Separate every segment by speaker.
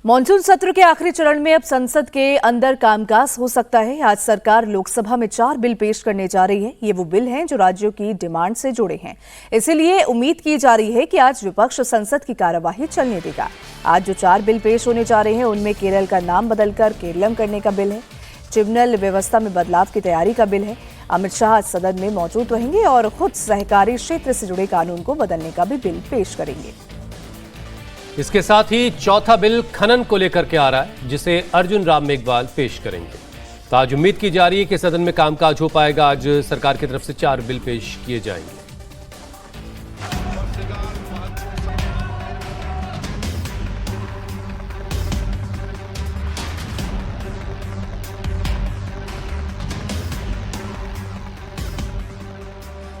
Speaker 1: Monsoon सत्र के आखिरी चरण में अब संसद के अंदर कामकाज हो सकता है। आज सरकार लोकसभा में 4 बिल पेश करने जा रही है। ये वो बिल हैं जो राज्यों की डिमांड से जुड़े हैं। इसीलिए उम्मीद की जा रही है कि आज विपक्ष संसद की कार्यवाही चलने देगा। आज जो 4 बिल पेश होने जा रहे हैं उनमें केरल का नाम बदलकर केरलम करने का बिल है, ट्रिब्यूनल व्यवस्था में बदलाव की तैयारी का बिल है। अमित शाह सदन में मौजूद रहेंगे और खुद सहकारी क्षेत्र से जुड़े कानून को बदलने का भी बिल पेश करेंगे।
Speaker 2: इसके साथ ही चौथा बिल खनन को लेकर के आ रहा है, जिसे अर्जुन राम मेघवाल पेश करेंगे। तो आज उम्मीद की जा रही है कि सदन में कामकाज हो पाएगा। आज सरकार की तरफ से 4 बिल पेश किए जाएंगे।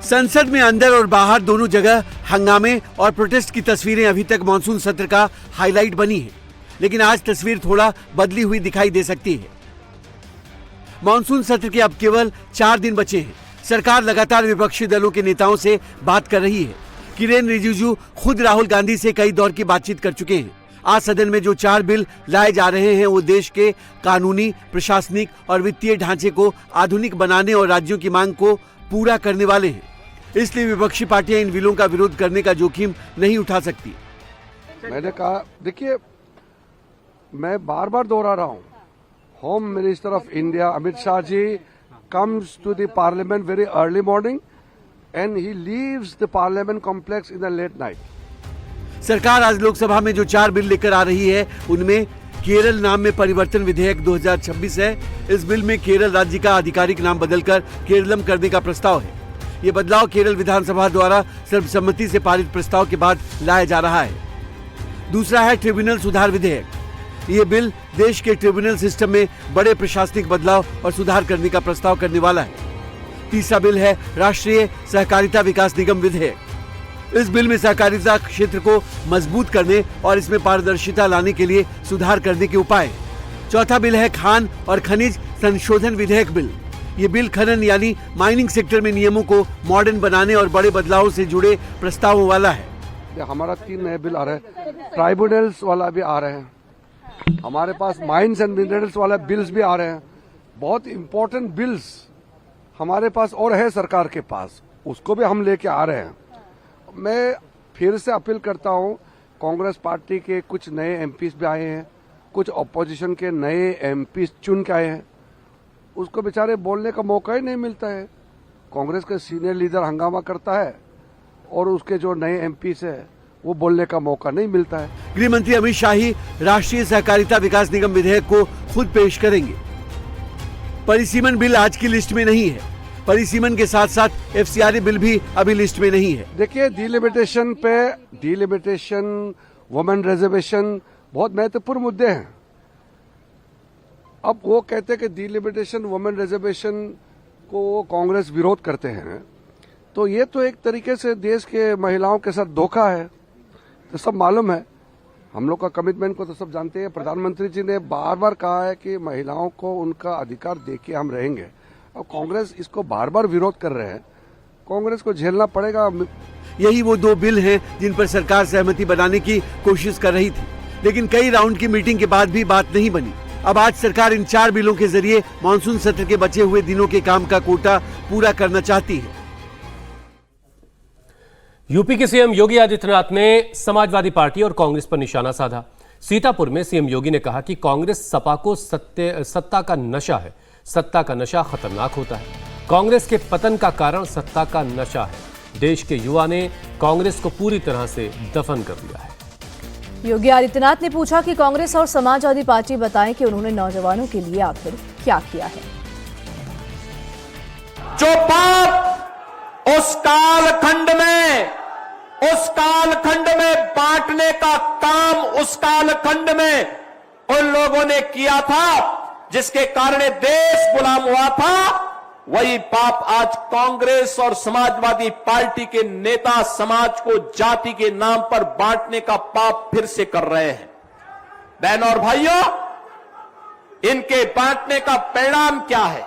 Speaker 3: संसद में अंदर और बाहर दोनों जगह हंगामे और प्रोटेस्ट की तस्वीरें अभी तक मानसून सत्र का हाईलाइट बनी है, लेकिन आज तस्वीर थोड़ा बदली हुई दिखाई दे सकती है। मानसून सत्र के अब केवल 4 दिन बचे हैं। सरकार लगातार विपक्षी दलों के नेताओं से बात कर रही है। किरेन रिजिजू खुद राहुल गांधी से कई दौर की बातचीत कर चुके हैं। आज सदन में जो 4 बिल लाए जा रहे हैं वो देश के कानूनी, प्रशासनिक और वित्तीय ढांचे को आधुनिक बनाने और राज्यों की मांग को पूरा करने वाले हैं। इसलिए विपक्षी पार्टियां इन बिलों का विरोध करने का जोखिम नहीं उठा सकती।
Speaker 4: मैंने कहा, देखिए, मैं बार बार दोहरा रहा हूं, home minister of India Amit Shah ji comes to the parliament very early morning and he leaves the parliament complex in the late night.
Speaker 3: सरकार आज लोकसभा में जो 4 बिल लेकर आ रही है उनमें केरल नाम में परिवर्तन विधेयक 2026 है। इस बिल में केरल राज्य का आधिकारिक नाम बदलकर केरलम करने का प्रस्ताव है। ये बदलाव केरल विधानसभा द्वारा सर्वसम्मति से पारित प्रस्ताव के बाद लाया जा रहा है। दूसरा है ट्रिब्यूनल सुधार विधेयक। ये बिल देश के ट्रिब्यूनल सिस्टम में बड़े प्रशासनिक बदलाव और सुधार करने का प्रस्ताव करने वाला है। तीसरा बिल है राष्ट्रीय सहकारिता विकास निगम विधेयक। इस बिल में सहकारिता क्षेत्र को मजबूत करने और इसमें पारदर्शिता लाने के लिए सुधार करने के उपाय। चौथा बिल है खान और खनिज संशोधन विधेयक बिल। ये बिल खनन यानी माइनिंग सेक्टर में नियमों को मॉडर्न बनाने और बड़े बदलावों से जुड़े प्रस्तावों वाला है।
Speaker 4: हमारा 3 नए बिल आ रहे हैं, ट्राइब्यूनल्स वाला भी आ रहे हैं, हमारे पास माइंस एंड मिनरल्स वाला बिल्स भी आ रहे हैं। बहुत इंपॉर्टेंट बिल्स हमारे पास और है सरकार के पास, उसको भी हम लेके आ रहे हैं। मैं फिर से अपील करता हूं, कांग्रेस पार्टी के कुछ नए एमपीज भी आए हैं, कुछ ऑपोजिशन के नए एमपीज चुन के आए हैं, उसको बेचारे बोलने का मौका ही नहीं मिलता है। कांग्रेस के सीनियर लीडर हंगामा करता है और उसके जो नए एमपीज है वो बोलने का मौका नहीं मिलता है।
Speaker 3: गृह मंत्री अमित शाह ही राष्ट्रीय सहकारिता विकास निगम विधेयक को खुद पेश करेंगे। परिसीमन बिल आज की लिस्ट में नहीं है। परिसीमन के साथ साथ एफसीआरए बिल भी अभी लिस्ट में नहीं है।
Speaker 4: देखिए, डिलिमिटेशन, वुमेन रिजर्वेशन बहुत महत्वपूर्ण मुद्दे हैं। अब वो कहते हैं कि डिलिमिटेशन, वुमेन रिजर्वेशन को कांग्रेस विरोध करते हैं, तो ये तो एक तरीके से देश के महिलाओं के साथ धोखा है। तो सब मालूम है, हम लोग का कमिटमेंट को तो सब जानते हैं। प्रधानमंत्री जी ने बार बार कहा है कि महिलाओं को उनका अधिकार देके हम रहेंगे। अब कांग्रेस इसको बार बार विरोध कर रहे हैं, कांग्रेस को झेलना पड़ेगा।
Speaker 3: यही वो 2 बिल हैं जिन पर सरकार सहमति बनाने की कोशिश कर रही थी, लेकिन कई राउंड की मीटिंग के बाद भी बात नहीं बनी। अब आज सरकार इन 4 बिलों के जरिए मानसून सत्र के बचे हुए दिनों के काम का कोटा पूरा करना चाहती है।
Speaker 2: यूपी के सीएम योगी आदित्यनाथ ने समाजवादी पार्टी और कांग्रेस पर निशाना साधा। सीतापुर में सीएम योगी ने कहा कि कांग्रेस सपा को सत्ता का नशा है। सत्ता का नशा खतरनाक होता है। कांग्रेस के पतन का कारण सत्ता का नशा है। देश के युवा ने कांग्रेस को पूरी तरह से दफन कर दिया है।
Speaker 1: योगी आदित्यनाथ ने पूछा कि कांग्रेस और समाजवादी पार्टी बताएं कि उन्होंने नौजवानों के लिए आखिर क्या किया है।
Speaker 5: जो बात उस कालखंड में बांटने का काम उस कालखंड में उन लोगों ने किया था, जिसके कारण देश गुलाम हुआ था, वही पाप आज कांग्रेस और समाजवादी पार्टी के नेता समाज को जाति के नाम पर बांटने का पाप फिर से कर रहे हैं। बहनों और भाइयों, इनके बांटने का परिणाम क्या है?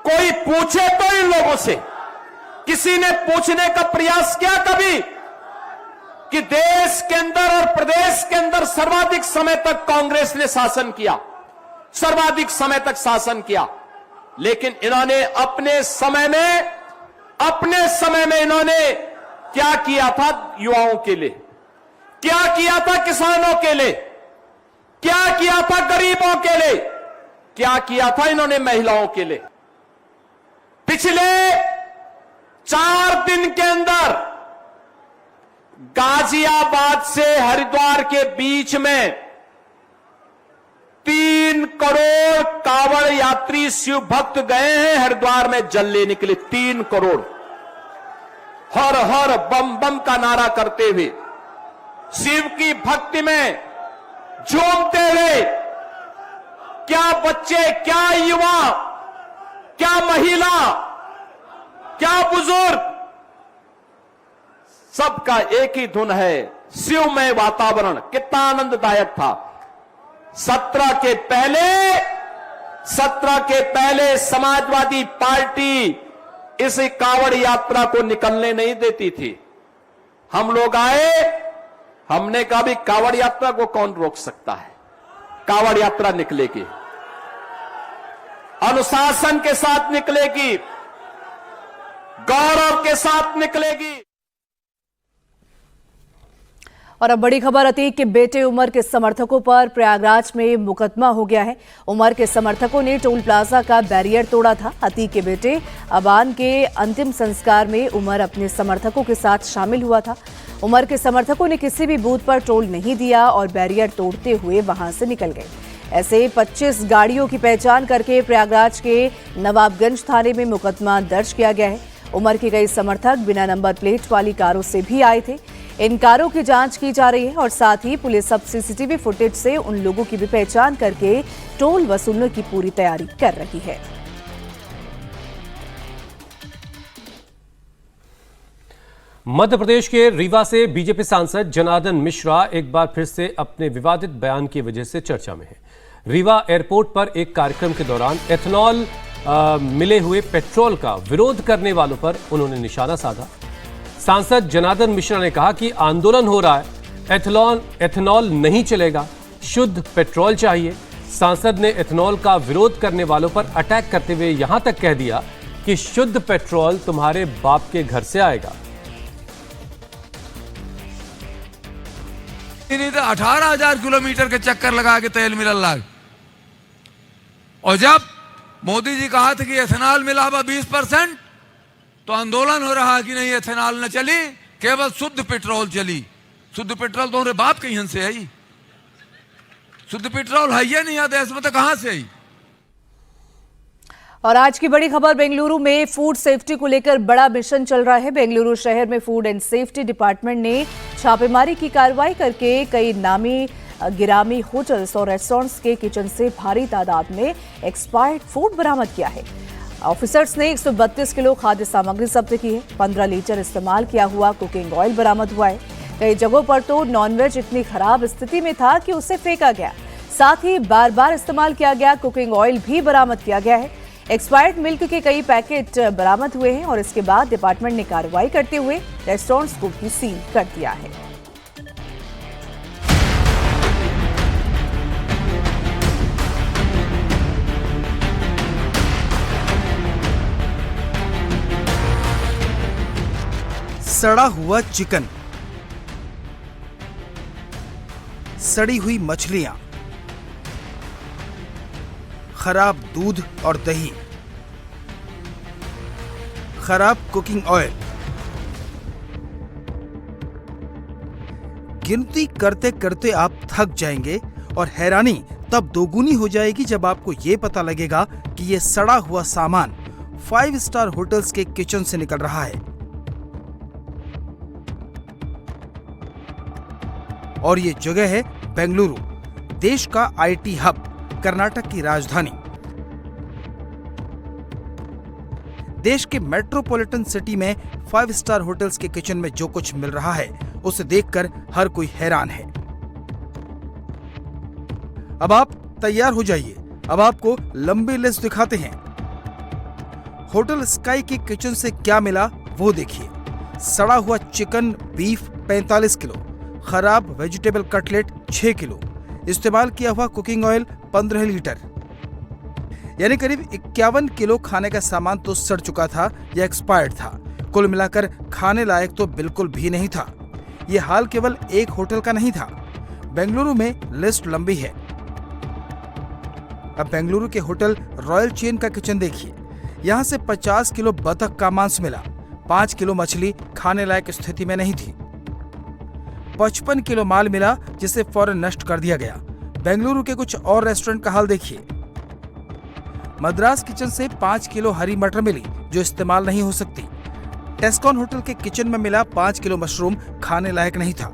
Speaker 5: कोई पूछे तो इन लोगों से, किसी ने पूछने का प्रयास किया कभी कि देश के अंदर और प्रदेश के अंदर सर्वाधिक समय तक कांग्रेस ने शासन किया, सर्वाधिक समय तक शासन किया, लेकिन इन्होंने अपने समय में इन्होंने क्या किया था? युवाओं के लिए क्या किया था? किसानों के लिए क्या किया था? गरीबों के लिए क्या किया था? इन्होंने महिलाओं के लिए पिछले 4 दिन के अंदर गाजियाबाद से हरिद्वार के बीच में 3 करोड़ कांवड़ यात्री शिव भक्त गए हैं, हरिद्वार में जल लेने के लिए। 3 करोड़ हर हर बम बम का नारा करते हुए, शिव की भक्ति में झूमते हुए, क्या बच्चे, क्या युवा, क्या महिला, क्या बुजुर्ग, सबका एक ही धुन है, शिवमय वातावरण। कितना आनंददायक था। 17 के पहले समाजवादी पार्टी इस कांवड़ यात्रा को निकलने नहीं देती थी। हम लोग आए, हमने कहा भी कांवड़ यात्रा को कौन रोक सकता है? कांवड़ यात्रा निकलेगी, अनुशासन के साथ निकलेगी, गौरव के साथ निकलेगी।
Speaker 1: और अब बड़ी खबर अतीक के बेटे उमर के समर्थकों पर प्रयागराज में मुकदमा हो गया है। उमर के समर्थकों ने टोल प्लाजा का बैरियर तोड़ा था। अतीक के बेटे अबान के अंतिम संस्कार में उमर अपने समर्थकों के साथ शामिल हुआ था। उमर के समर्थकों ने किसी भी बूथ पर टोल नहीं दिया और बैरियर तोड़ते हुए वहां से निकल गए। ऐसे 25 गाड़ियों की पहचान करके प्रयागराज के नवाबगंज थाने में मुकदमा दर्ज किया गया है। उमर के कई समर्थक बिना नंबर प्लेट वाली कारों से भी आए थे। इन कारों की जांच की जा रही है और साथ ही पुलिस अब सीसीटीवी फुटेज से उन लोगों की भी पहचान करके टोल वसूलने की पूरी तैयारी कर रही है।
Speaker 2: मध्य प्रदेश के रीवा से बीजेपी सांसद जनार्दन मिश्रा एक बार फिर से अपने विवादित बयान की वजह से चर्चा में है। रीवा एयरपोर्ट पर एक कार्यक्रम के दौरान एथेनॉल मिले हुए पेट्रोल का विरोध करने वालों पर उन्होंने निशाना साधा। सांसद जनार्दन मिश्रा ने कहा कि आंदोलन हो रहा है, एथेनॉल नहीं चलेगा, शुद्ध पेट्रोल चाहिए। सांसद ने एथेनॉल का विरोध करने वालों पर अटैक करते हुए यहां तक कह दिया कि शुद्ध पेट्रोल तुम्हारे बाप के घर से आएगा।
Speaker 6: 18,000 किलोमीटर के चक्कर लगा के तेल मिलल लाग। और जब मोदी जी कहा था कि एथेनॉल मिला हुआ 20%, तो आंदोलन हो रहा कि नहीं एथेनॉल न चली, केवल शुद्ध पेट्रोल चली। शुद्ध पेट्रोल तो हमारे बाप के यहाँ से आई, शुद्ध पेट्रोल है ये नहीं है देश में, तो कहां से आई?
Speaker 1: और आज की बड़ी खबर, बेंगलुरु में फूड सेफ्टी को लेकर बड़ा मिशन चल रहा है। बेंगलुरु शहर में फूड एंड सेफ्टी डिपार्टमेंट ने छापेमारी की कार्रवाई करके कई नामी गिरामी होटल्स और रेस्टोरेंट्स के किचन से भारी तादाद में एक्सपायर्ड फूड बरामद किया है। ऑफिसर्स ने 132 किलो खाद्य सामग्री जब्त की है। 15 लीटर इस्तेमाल किया हुआ कुकिंग ऑयल बरामद हुआ है। कई जगहों पर तो नॉनवेज इतनी खराब स्थिति में था कि उसे फेंका गया। साथ ही बार बार इस्तेमाल किया गया कुकिंग ऑयल भी बरामद किया गया है। एक्सपायर्ड मिल्क के कई पैकेट बरामद हुए हैं और इसके बाद डिपार्टमेंट ने कार्रवाई करते हुए रेस्टोरेंट्स को भी सील कर दिया है।
Speaker 7: सड़ा हुआ चिकन, सड़ी हुई मछलियां, खराब दूध और दही, खराब कुकिंग ऑयल। गिनती करते करते आप थक जाएंगे और हैरानी तब दोगुनी हो जाएगी जब आपको यह पता लगेगा कि यह सड़ा हुआ सामान 5 स्टार होटल्स के किचन से निकल रहा है। और ये जगह है बेंगलुरु, देश का आईटी हब, कर्नाटक की राजधानी। देश के मेट्रोपॉलिटन सिटी में 5 स्टार होटल्स के किचन में जो कुछ मिल रहा है उसे देखकर हर कोई हैरान है। अब आप तैयार हो जाइए, अब आपको लंबी लिस्ट दिखाते हैं। होटल स्काई के किचन से क्या मिला वो देखिए। सड़ा हुआ चिकन, बीफ, 45 किलो, खराब वेजिटेबल कटलेट 6 किलो, इस्तेमाल किया हुआ कुकिंग ऑयल 15 लीटर, यानी करीब 51 किलो खाने का सामान तो सड़ चुका था या एक्सपायर्ड था। कुल मिलाकर खाने लायक तो बिल्कुल भी नहीं था। ये हाल केवल एक होटल का नहीं था, बेंगलुरु में लिस्ट लंबी है। अब बेंगलुरु के होटल रॉयल चेन का किचन देखिए। यहाँ से 50 किलो बतख का मांस मिला, 5 किलो मछली खाने लायक स्थिति में नहीं थी, 55 किलो माल मिला जिसे फौरन नष्ट कर दिया गया। बेंगलुरु के कुछ और रेस्टोरेंट का हाल देखिए। मद्रास किचन से 5 किलो हरी मटर मिली जो इस्तेमाल नहीं हो सकती। टेस्कॉन होटल के किचन में मिला 5 किलो मशरूम खाने लायक नहीं था।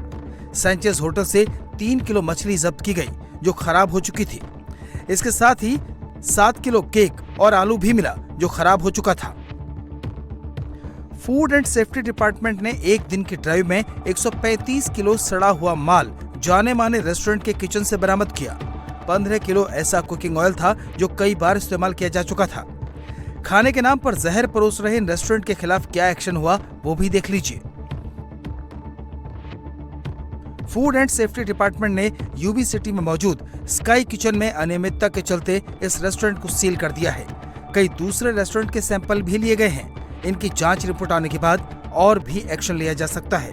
Speaker 7: सैंचेज होटल से 3 किलो मछली जब्त की गई जो खराब हो चुकी थी। इसके साथ ही 7 किलो केक और आलू भी मिला जो खराब हो चुका था। फूड एंड सेफ्टी डिपार्टमेंट ने एक दिन की ड्राइव में 135 किलो सड़ा हुआ माल जाने माने रेस्टोरेंट के किचन से बरामद किया। 15 किलो ऐसा कुकिंग ऑयल था जो कई बार इस्तेमाल किया जा चुका था। खाने के नाम पर जहर परोस रहे इन रेस्टोरेंट के खिलाफ क्या एक्शन हुआ वो भी देख लीजिए। फूड एंड सेफ्टी डिपार्टमेंट ने यूबी सिटी में मौजूद स्काई किचन में अनियमितता के चलते इस रेस्टोरेंट को सील कर दिया है। कई दूसरे रेस्टोरेंट के सैंपल भी लिए गए हैं। इनकी जांच रिपोर्ट आने के बाद और भी एक्शन लिया जा सकता है।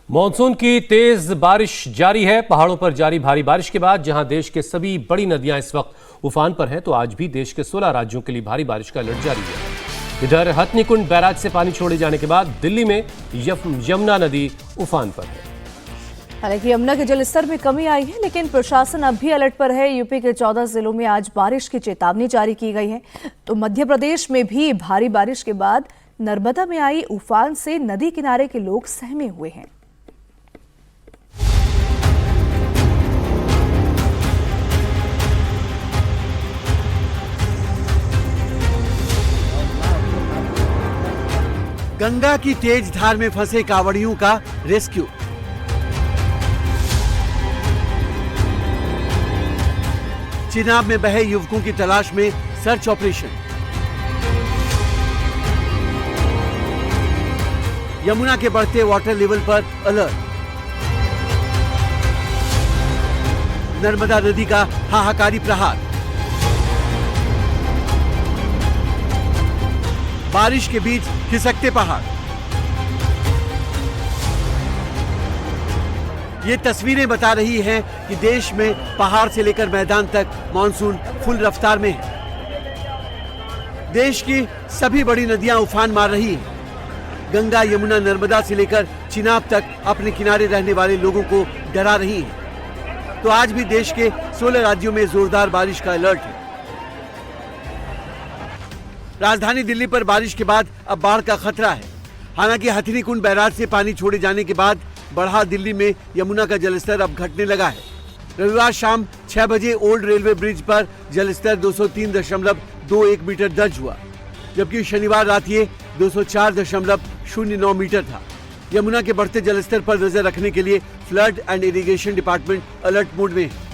Speaker 2: मॉनसून की तेज बारिश जारी है। पहाड़ों पर जारी भारी बारिश के बाद जहां देश के सभी बड़ी नदियां इस वक्त उफान पर हैं, तो आज भी देश के 16 राज्यों के लिए भारी बारिश का अलर्ट जारी है। इधर हथनीकुंड बैराज से पानी छोड़े जाने के बाद दिल्ली में यमुना नदी उफान पर है।
Speaker 1: हालांकि यमुना के जलस्तर में कमी आई है, लेकिन प्रशासन अब भी अलर्ट पर है। यूपी के 14 जिलों में आज बारिश की चेतावनी जारी की गई है। तो मध्य प्रदेश में भी भारी बारिश के बाद नर्मदा में आई उफान से नदी किनारे के लोग सहमे हुए हैं।
Speaker 3: गंगा की तेज धार में फंसे कांवड़ियों का रेस्क्यू। चिनाब में बहे युवकों की तलाश में सर्च ऑपरेशन। यमुना के बढ़ते वाटर लेवल पर अलर्ट। नर्मदा नदी का हाहाकारी प्रहार। बारिश के बीच खिसकते पहाड़। ये तस्वीरें बता रही हैं कि देश में पहाड़ से लेकर मैदान तक मानसून फुल रफ्तार में है। देश की सभी बड़ी नदियां उफान मार रही हैं। गंगा, यमुना, नर्मदा से लेकर चिनाब तक अपने किनारे रहने वाले लोगों को डरा रही हैं। तो आज भी देश के 16 राज्यों में जोरदार बारिश का अलर्ट है। राजधानी दिल्ली पर बारिश के बाद अब बाढ़ का खतरा है। हालांकि हथनीकुंड बैराज से पानी छोड़े जाने के बाद बढ़ा दिल्ली में यमुना का जलस्तर अब घटने लगा है। रविवार शाम 6 बजे ओल्ड रेलवे ब्रिज पर जलस्तर 203.21 मीटर दर्ज हुआ, जबकि शनिवार रात ये 204.09 मीटर था। यमुना के बढ़ते जलस्तर पर नजर रखने के लिए flood and irrigation department alert mode में है।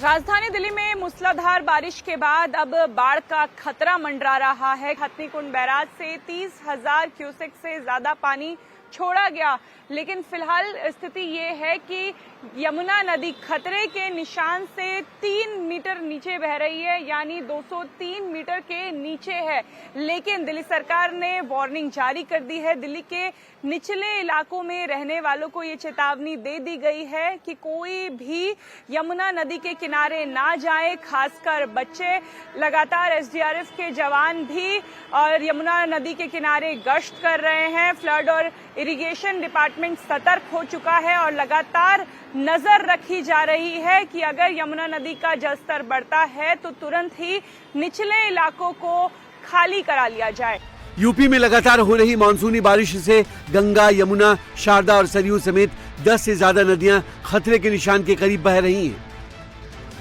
Speaker 8: राजधानी दिल्ली में मूसलाधार बारिश के बाद अब बाढ़ का खतरा मंडरा रहा है। हथनीकुंड बैराज से 30,000 क्यूसेक से ज्यादा पानी छोड़ा गया, लेकिन फिलहाल स्थिति ये है कि यमुना नदी खतरे के निशान से 3 मीटर नीचे बह रही है, यानी 203 मीटर के नीचे है। लेकिन दिल्ली सरकार ने वार्निंग जारी कर दी है। दिल्ली के निचले इलाकों में रहने वालों को ये चेतावनी दे दी गई है कि कोई भी यमुना नदी के किनारे ना जाए, खासकर बच्चे। लगातार एसडीआरएफ के जवान भी और यमुना नदी के किनारे गश्त कर रहे हैं। फ्लड और इरिगेशन डिपार्टमेंट सतर्क हो चुका है और लगातार नजर रखी जा रही है कि अगर यमुना नदी का जलस्तर बढ़ता है तो तुरंत ही निचले इलाकों को खाली करा लिया जाए।
Speaker 3: यूपी में लगातार हो रही मानसूनी बारिश से गंगा, यमुना, शारदा और सरयू समेत 10 से ज्यादा नदियां खतरे के निशान के करीब बह रही हैं।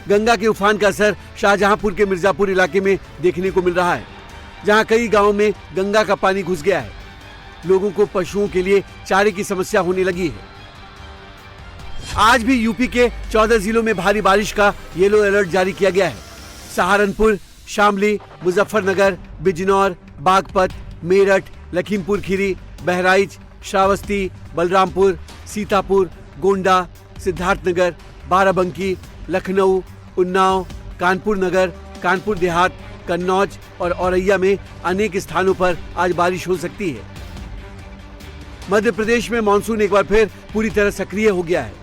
Speaker 3: गंगा के उफान का असर शाहजहांपुर के मिर्जापुर इलाके में देखने को मिल रहा है, जहां कई गांवों में गंगा का पानी घुस गया है। लोगों को पशुओं के लिए चारे की समस्या होने लगी है। आज भी यूपी के 14 जिलों में भारी बारिश का येलो अलर्ट जारी किया गया है। सहारनपुर, शामली, मुजफ्फरनगर, बिजनौर, बागपत, मेरठ, लखीमपुर खीरी, बहराइच, श्रावस्ती, बलरामपुर, सीतापुर, गोंडा, सिद्धार्थनगर, बाराबंकी, लखनऊ, उन्नाव, कानपुर नगर, कानपुर देहात, कन्नौज और औरैया में अनेक स्थानों पर आज बारिश हो सकती है। मध्य प्रदेश में मानसून एक बार फिर पूरी तरह सक्रिय हो गया है।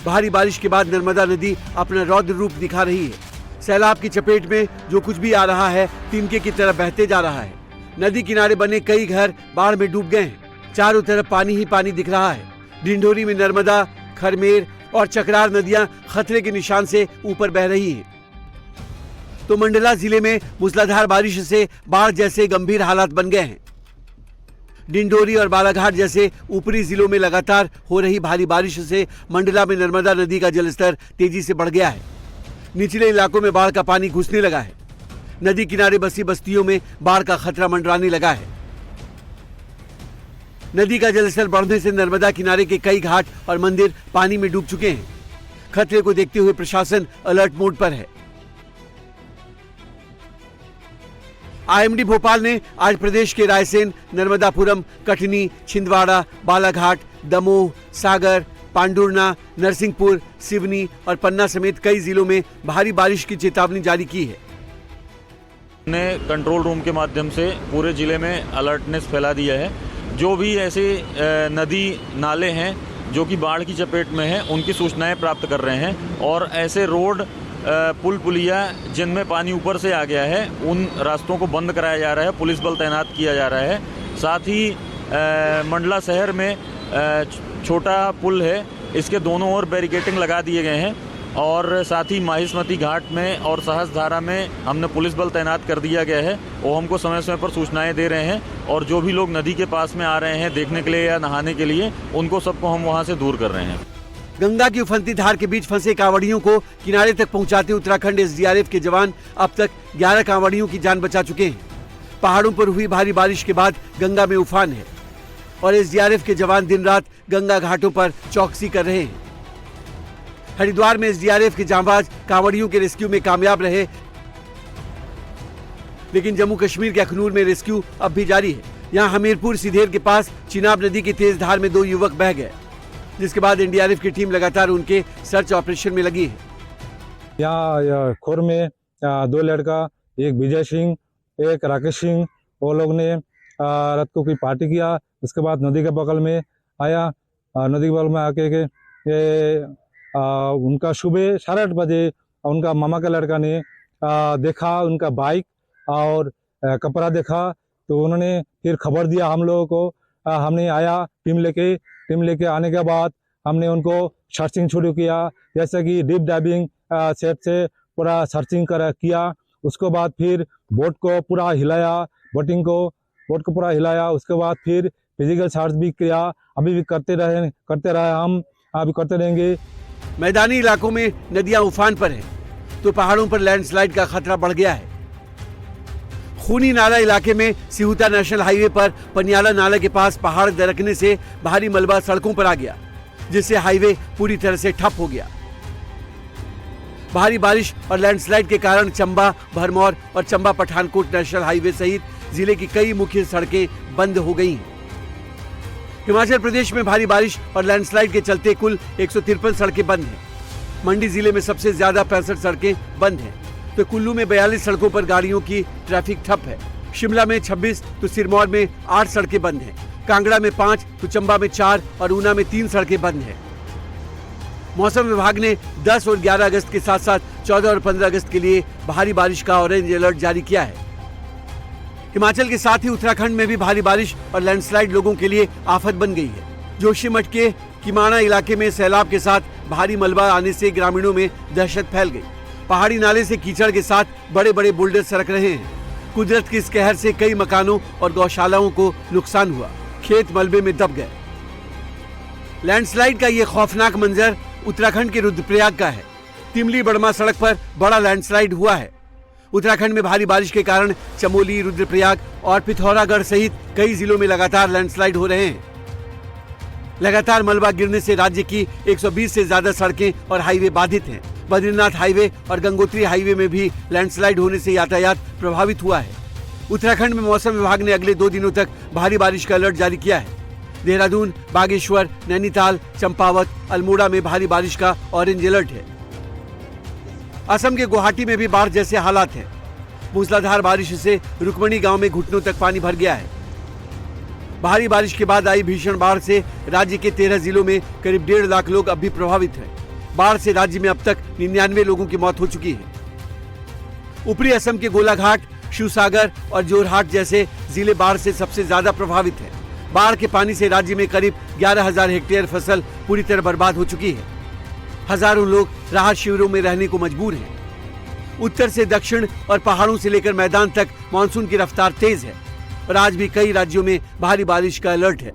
Speaker 3: भारी बारिश के बाद नर्मदा नदी अपना रौद्र रूप दिखा रही है। सैलाब की चपेट में जो कुछ भी आ रहा है तिनके की तरह बहते जा रहा है। नदी किनारे बने कई घर बाढ़ में डूब गए हैं। चारों तरफ पानी ही पानी दिख रहा है। ढिंढोरी में नर्मदा, खरमेर और चकरार नदियां खतरे के निशान से ऊपर बह रही हैं। तो मंडला जिले में मूसलाधार बारिश से बाढ़ जैसे गंभीर हालात बन गए हैं। डिंडोरी और बालाघाट जैसे ऊपरी जिलों में लगातार हो रही भारी बारिश से मंडला में नर्मदा नदी का जलस्तर तेजी से बढ़ गया है। निचले इलाकों में बाढ़ का पानी घुसने लगा है। नदी किनारे बसी बस्तियों में बाढ़ का खतरा मंडराने लगा है। नदी का जलस्तर बढ़ने से नर्मदा किनारे के कई घाट और मंदिर पानी में डूब चुके हैं। खतरे को देखते हुए प्रशासन अलर्ट मोड पर है। आईएमडी भोपाल ने आज प्रदेश के रायसेन, नर्मदापुरम, कटनी, छिंदवाड़ा, बालाघाट, दमोह, सागर, पांडुर्ना, नरसिंहपुर, सिवनी और पन्ना समेत कई जिलों में भारी बारिश की चेतावनी जारी की है।
Speaker 9: ने कंट्रोल रूम के माध्यम से पूरे जिले में अलर्टनेस फैला दिया है। जो भी ऐसे नदी नाले हैं जो कि बाढ़ की चपेट में हैं, उनकी सूचनाएं प्राप्त कर रहे हैं और ऐसे रोड, पुल पुलिया जिनमें पानी ऊपर से आ गया है, उन रास्तों को बंद कराया जा रहा है। पुलिस बल तैनात किया जा रहा है। साथ ही मंडला शहर में छोटा पुल है, इसके दोनों ओर बैरिकेडिंग लगा दिए गए हैं और साथ ही माहिष्मती घाट में और सहस्त्रधारा में हमने पुलिस बल तैनात कर दिया गया है। वो हमको समय समय पर सूचनाएं दे रहे हैं और जो भी लोग नदी के पास में आ रहे हैं देखने के लिए या नहाने के लिए, उनको सबको हम वहां से दूर कर रहे हैं।
Speaker 3: गंगा की उफनती धार के बीच फंसे कांवड़ियों को किनारे तक पहुंचाते उत्तराखंड एसडीआरएफ के जवान अब तक 11 कांवड़ियों की जान बचा चुके हैं। पहाड़ों पर हुई भारी बारिश के बाद गंगा में उफान है और एसडीआरएफ के जवान दिन रात गंगा घाटों पर चौकसी कर रहे हैं। हरिद्वार में एसडीआरएफ के जांबाज कांवड़ियों के रेस्क्यू में कामयाब रहे, लेकिन जम्मू कश्मीर के अखनूर में रेस्क्यू अब भी जारी है। यहाँ हमीरपुर सीधेर के पास चिनाब नदी की तेज धार में 2 युवक बह गए, जिसके बाद एनडीआरएफ की टीम लगातार उनके सर्च ऑपरेशन में लगी है।
Speaker 10: यहाँ खोर में 2 लड़का, एक विजय सिंह, एक राकेश सिंह, वो लोग ने रात को कोई पार्टी किया। उसके बाद नदी के बगल में आया। नदी के बगल में आके के उनका सुबह 8:30 बजे उनका मामा का लड़का ने देखा उनका बाइक और कपड़ा देखा, तो उन्होंने फिर खबर दिया हम लोगों को। हमने आया टीम लेके आने के बाद हमने उनको सर्चिंग शुरू किया, जैसे कि डीप डाइविंग सेट से पूरा सर्चिंग किया। उसके बाद फिर बोट को पूरा हिलाया, बोट को पूरा हिलाया। उसके बाद फिर फिजिकल सर्च भी किया। अभी भी करते रहे हम, अभी करते रहेंगे।
Speaker 3: मैदानी इलाकों में नदियां उफान पर हैं, तो पहाड़ों पर लैंडस्लाइड का खतरा बढ़ गया है। खूनी नाला इलाके में सिहुता नेशनल हाईवे पर पनियाला नाला के पास पहाड़ दरकने से भारी मलबा सड़कों पर आ गया, जिससे हाईवे पूरी तरह से ठप हो गया। भारी बारिश और लैंडस्लाइड के कारण चंबा, भरमौर और चंबा पठानकोट नेशनल हाईवे सहित जिले की कई मुख्य सड़कें बंद हो गई हैं। हिमाचल प्रदेश में भारी बारिश और लैंडस्लाइड के चलते कुल 153 सड़कें बंद हैं। मंडी जिले में सबसे ज्यादा 65 सड़कें बंद हैं, तो कुल्लू में 42 सड़कों पर गाड़ियों की ट्रैफिक ठप है। शिमला में 26 तो सिरमौर में 8 सड़कें बंद हैं। कांगड़ा में 5 तो चंबा में 4 और ऊना में 3 सड़कें बंद हैं। मौसम विभाग ने 10 और 11 अगस्त के साथ साथ 14 और 15 अगस्त के लिए भारी बारिश का ऑरेंज अलर्ट जारी किया है। हिमाचल के साथ ही उत्तराखंड में भी भारी बारिश और लैंडस्लाइड लोगों के लिए आफत बन गई है। जोशीमठ के किमाना इलाके में सैलाब के साथ भारी मलबा आने से ग्रामीणों में दहशत फैल गई। पहाड़ी नाले से कीचड़ के साथ बड़े बड़े बुलडोजर सरक रहे हैं। कुदरत की इस कहर से कई मकानों और गौशालाओं को नुकसान हुआ, खेत मलबे में दब गए। लैंडस्लाइड का ये खौफनाक मंजर उत्तराखंड के रुद्रप्रयाग का है। तिमली बड़मा सड़क पर बड़ा लैंडस्लाइड हुआ है। उत्तराखंड में भारी बारिश के कारण चमोली, रुद्रप्रयाग और पिथौरागढ़ सहित कई जिलों में लगातार लैंडस्लाइड हो रहे हैं। लगातार मलबा गिरने से राज्य की 120 से ज्यादा सड़कें और हाईवे बाधित हैं। बद्रीनाथ हाईवे और गंगोत्री हाईवे में भी लैंडस्लाइड होने से यातायात प्रभावित हुआ है। उत्तराखंड में मौसम विभाग ने अगले 2 दिनों तक भारी बारिश का अलर्ट जारी किया है। देहरादून, बागेश्वर, नैनीताल, चंपावत, अल्मोड़ा में भारी बारिश का ऑरेंज अलर्ट है। असम के गुवाहाटी में भी बाढ़ जैसे हालात हैं। मूसलाधार बारिश से रुकमणी गांव में घुटनों तक पानी भर गया है। भारी बारिश के बाद आई भीषण बाढ़ से राज्य के 13 जिलों में करीब 1.5 लाख लोग अब भी प्रभावित हैं। बाढ़ से राज्य में अब तक 99 लोगों की मौत हो चुकी है। ऊपरी असम के गोलाघाट, शिवसागर और जोरहाट जैसे जिले बाढ़ से सबसे ज्यादा प्रभावित हैं। बाढ़ के पानी से राज्य में करीब 11,000 हेक्टेयर फसल पूरी तरह बर्बाद हो चुकी है। हजारों लोग राहत शिविरों में रहने को मजबूर हैं। उत्तर से दक्षिण और पहाड़ों से लेकर मैदान तक मानसून की रफ्तार तेज है और आज भी कई राज्यों में भारी बारिश का अलर्ट है।